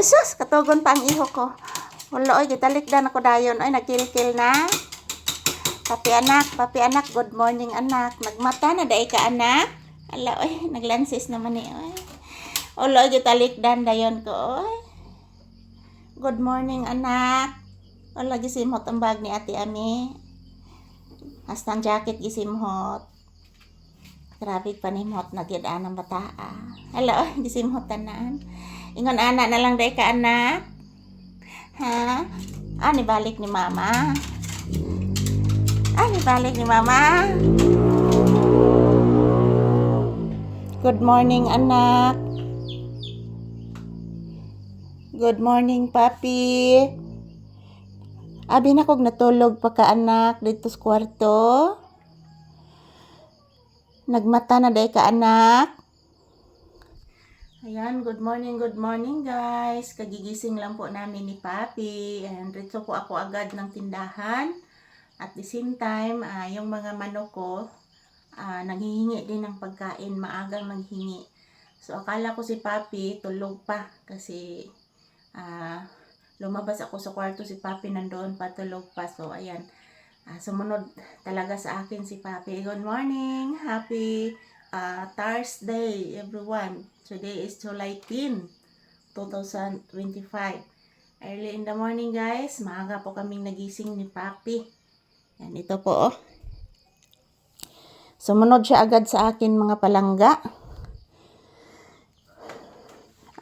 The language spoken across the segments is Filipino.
sus, katugon pa ang iho ko. Wala, oy, gitalikdan ako dayon. Oy, nagkilkil na. Papi anak, good morning anak. Nagmata na dahi ka anak. Ala, oy, naglansis naman eh, oy. Wala, oy, gitalikdan dayon ko, oy. Good morning anak. Wala, gisimhot ang bag ni Ate Ami. Hasta ang jacket gisimhot. Grabe panimhot na gyud anang bataa. Ala, oy, gisimhot tanan. Ingon anak na lang dahi ka anak. Ha? Ani balik ni mama. Ani balik ni mama. Good morning anak. Good morning papi. Abi na kog natulog pa ka anak dito sa kwarto. Nagmata na dahi ka anak. Ayan, good morning guys. Kagigising lang po namin ni Papi. And dito po ako agad ng tindahan. At the same time, yung mga manok ko, naghihingi din ng pagkain. Maagang naghingi. So, akala ko si Papi tulog pa. Kasi, lumabas ako sa kwarto si Papi nandoon pa, tulog pa. So, ayan. Sumunod talaga sa akin si Papi. Good morning. Happy Thursday, everyone. Today is July 10, 2025. Early in the morning, guys. Maaga po kaming nagising ni Papi. Yan, ito po, oh. Sumunod siya agad sa akin, mga palangga.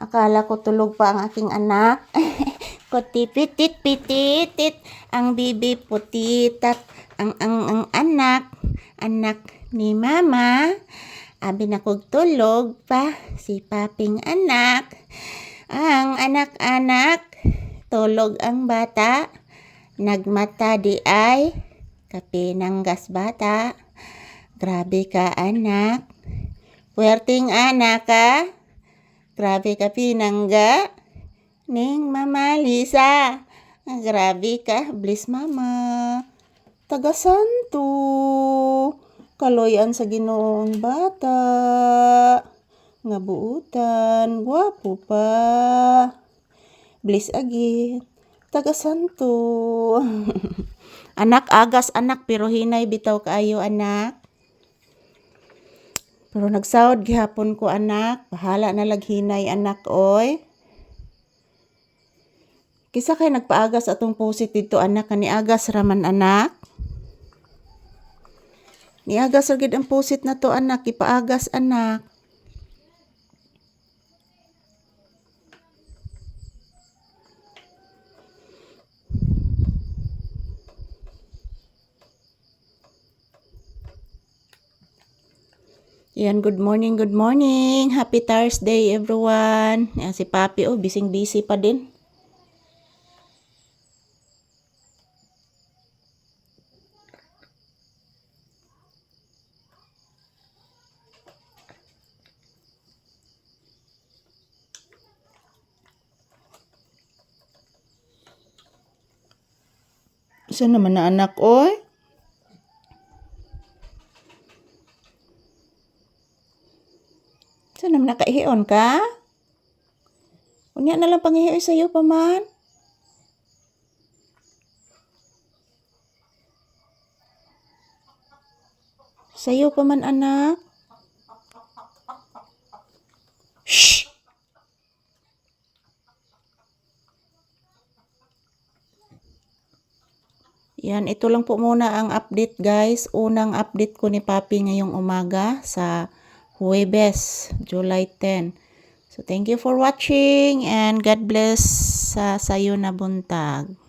Akala ko tulog pa ang aking anak. Kutipitit-pititit. Ang bibi putitat. Ang anak ni mama. Abi na kog tulog pa si Paping anak. Ang anak-anak, tulog ang bata. Nagmata di ay kapinanggas bata. Grabe ka anak. Puwerting anak ka. Grabe ka pinangga. Ning Mama Lisa. Grabe ka. Bless mama. Taga-santo. Kaloyan sa Ginoong bata. Nga buutan. Gwapo pa. Bless again. Taga-santo. Anak, agas anak. Pero hinay bitaw kaayo anak. Pero nagsawad gihapon ko anak. Bahala na laghinay anak oy. Kisa kay nagpaagas atong pusit dito anak. Kaniagas raman anak. Niagas agad ang pusit na to anak. Ipaagas anak. Yan, good morning. Happy Thursday everyone. Yan, si Papi, oh, busy pa din. Isa naman na anak, oy. Isa naman nakaihion ka? Unya na lang pangihiyo sa'yo pa man. Sa'yo pa man anak. Shh! Yan, ito lang po muna ang update guys. Unang update ko ni Papi ngayong umaga sa Huwebes, July 10. So, thank you for watching and God bless sa sayo na buntag.